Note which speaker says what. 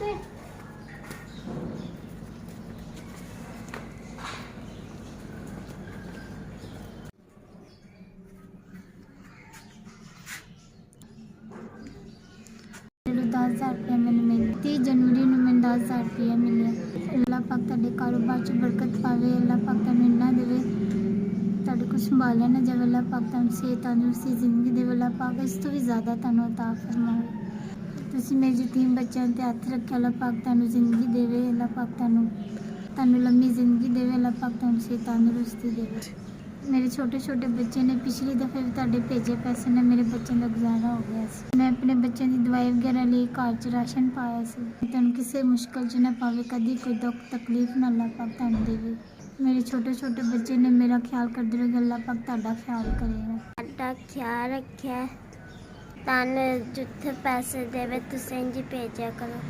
Speaker 1: ਤੇ
Speaker 2: ਮੈਨੂੰ 10,000 रुपया मैंने मिले 30 जनवरी ਨੂੰ ਮੈਨੂੰ 10,000 रुपया मिले। अल्लाह पाक ਤੁਹਾਡੇ ਕਾਰੋਬਾਰ 'ਚ ਬਰਕਤ ਪਾਵੇ। अल्लाह पाक ਤੁਹਾਨੂੰ ਇੰਨਾ ਦੇਵੇ, ਤੁਹਾਡੇ ਕੋਲ ਸੰਭਾਲਿਆ ਨਾ ਜਾਵੇ। अल्लाह पाक ਤੁਹਾਨੂੰ ਸਿਹਤ ਤੰਦਰੁਸਤੀ ਜ਼ਿੰਦਗੀ ਦੇਵੇ। अल्लाह पाक ਇਸ ਤੋਂ ਵੀ ਜ਼ਿਆਦਾ ਤੁਹਾਨੂੰ ਅਤਾ ਫਰਮਾਵੇ। ਤੁਸੀਂ ਮੇਰੇ ਯਤੀਮ ਬੱਚਿਆਂ 'ਤੇ ਹੱਥ ਰੱਖਿਆ। अल्लाह पाक ਤੁਹਾਨੂੰ ਜ਼ਿੰਦਗੀ ਦੇਵੇ। अल्लाह पाक ਤੁਹਾਨੂੰ ਲੰਮੀ ਜ਼ਿੰਦਗੀ ਦੇਵੇ। अल्लाह पाक ਤੁਹਾਨੂੰ ਸਿਹਤ ਤੰਦਰੁਸਤੀ ਦੇਵੇ। मेरे छोटे छोटे बच्चे ने पिछली दफ़े भी तुहाडे भेजे पैसे ने मेरे बच्चों का गुजारा हो गया सी। मैं अपने बच्चों की दवाई वगैरह लिए घर च राशन पाया सी। तुहानूं किसी मुश्किल च ना पावे, कदी कोई दुख तकलीफ ना अल्लाह पाक तुहानूं देवे। मेरे छोटे छोटे बच्चे ने मेरा ख्याल करते रहेगा। अल्लाह पाक तुहाडा ख्याल करेगा।
Speaker 1: ਸਾਡਾ ਖਿਆਲ ਰੱਖਿਆ। ਤੁਹਾਨੂੰ ਜਿੱਥੇ ਪੈਸੇ ਦੇਵੇ ਤੁਸੀਂ ਇੰਝ ਭੇਜਿਆ ਕਰੋ।